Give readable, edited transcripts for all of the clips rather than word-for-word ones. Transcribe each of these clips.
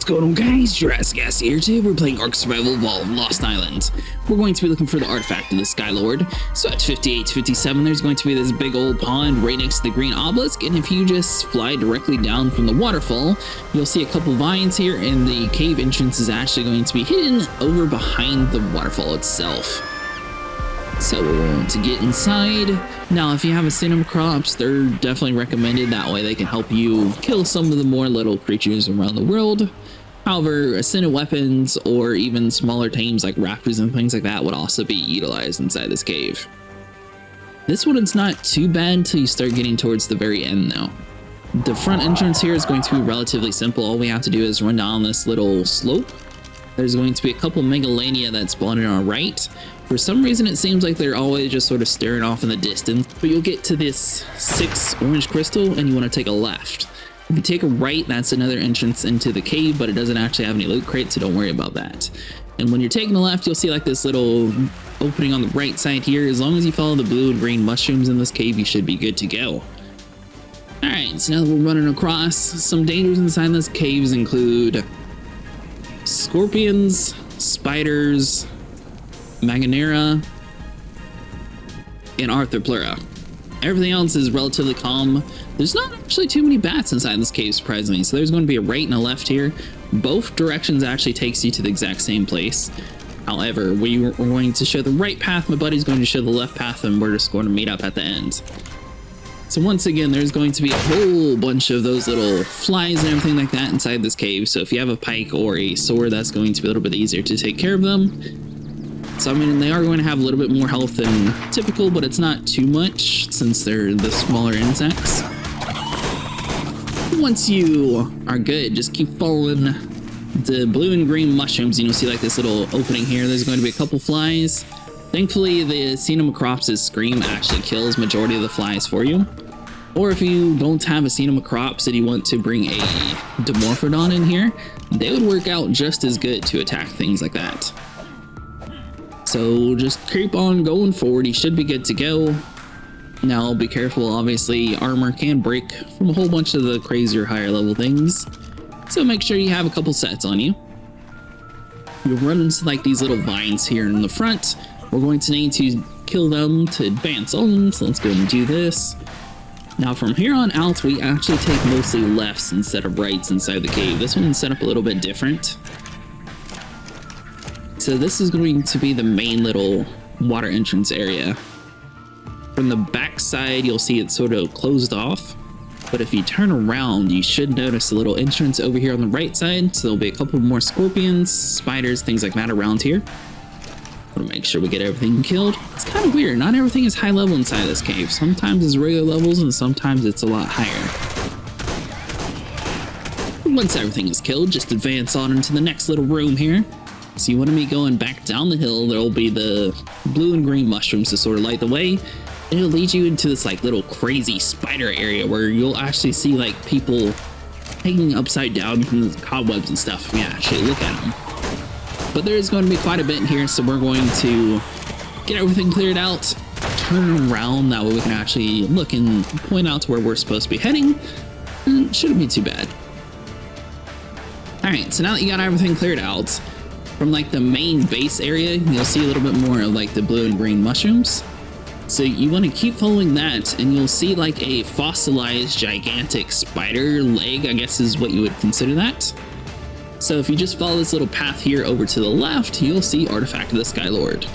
going on, guys? Jurassic here. Today we're playing Ark Survival Evolved Lost Island. We're going to be looking for the artifact of the Skylord. So at 58 to 57, there's going to be this big old pond right next to the green obelisk, and if you just fly directly down from the waterfall, you'll see a couple vines here, and the cave entrance is actually going to be hidden over behind the waterfall itself. So we're going to get inside. Now, if you have ascendant crops, they're definitely recommended. That way they can help you kill some of the more little creatures around the world. However, ascendant weapons or even smaller tames like raptors and things like that would also be utilized inside this cave. This one is not too bad until you start getting towards the very end though. The front entrance here is going to be relatively simple. All we have to do is run down this little slope. There's going to be a couple megalania that spawn in on our right. For some reason, it seems like they're always just sort of staring off in the distance, but you'll get to this 6 orange crystal and you want to take a left. If you take a right, that's another entrance into the cave, but it doesn't actually have any loot crates, so don't worry about that. And when you're taking a left, you'll see like this little opening on the right side here. As long as you follow the blue and green mushrooms in this cave, you should be good to go. Alright, so now that we're running across, some dangers inside this caves include scorpions, spiders, Maganera, and Arthroplura. Everything else is relatively calm. There's not actually too many bats inside this cave, surprisingly. So there's going to be a right and a left here. Both directions actually takes you to the exact same place. However, we're going to show the right path, my buddy's going to show the left path, and we're just going to meet up at the end. So once again, there's going to be a whole bunch of those little flies and everything like that inside this cave. So if you have a pike or a sword, that's going to be a little bit easier to take care of them. So I mean, they are going to have a little bit more health than typical, but it's not too much since they're the smaller insects. Once you are good, just keep following the blue and green mushrooms and you'll see like this little opening here. There's going to be a couple flies. Thankfully, the Xenomacrops' scream actually kills majority of the flies for you. Or if you don't have a Xenomacrops and you want to bring a Dimorphodon in here, they would work out just as good to attack things like that. So just keep on going forward, you should be good to go. Now be careful, obviously armor can break from a whole bunch of the crazier higher level things. So make sure you have a couple sets on you. You'll run into like these little vines here in the front. We're going to need to kill them to advance on, so let's go and do this. Now from here on out, we actually take mostly lefts instead of rights inside the cave. This one's set up a little bit different. So this is going to be the main little water entrance area. From the back side, you'll see it's sort of closed off. But if you turn around, you should notice a little entrance over here on the right side. So there'll be a couple more scorpions, spiders, things like that around here. Want to make sure we get everything killed. It's kind of weird. Not everything is high level inside this cave. Sometimes it's regular levels and sometimes it's a lot higher. Once everything is killed, just advance on into the next little room here. So you want to be going back down the hill. There'll be the blue and green mushrooms to sort of light the way. And it'll lead you into this like little crazy spider area where you'll actually see like people hanging upside down from the cobwebs and stuff if you actually look at them. But there's going to be quite a bit in here, so we're going to get everything cleared out, turn around, that way we can actually look and point out to where we're supposed to be heading. And it shouldn't be too bad. Alright, so now that you got everything cleared out, from like the main base area, you'll see a little bit more of like the blue and green mushrooms. So you want to keep following that and you'll see like a fossilized gigantic spider leg, I guess is what you would consider that. So if you just follow this little path here over to the left, you'll see Artifact of the Skylord.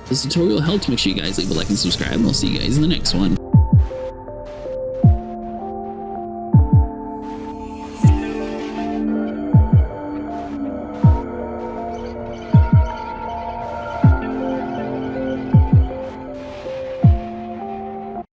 This tutorial helped. Make sure you guys leave a like and subscribe, and I'll see you guys in the next one.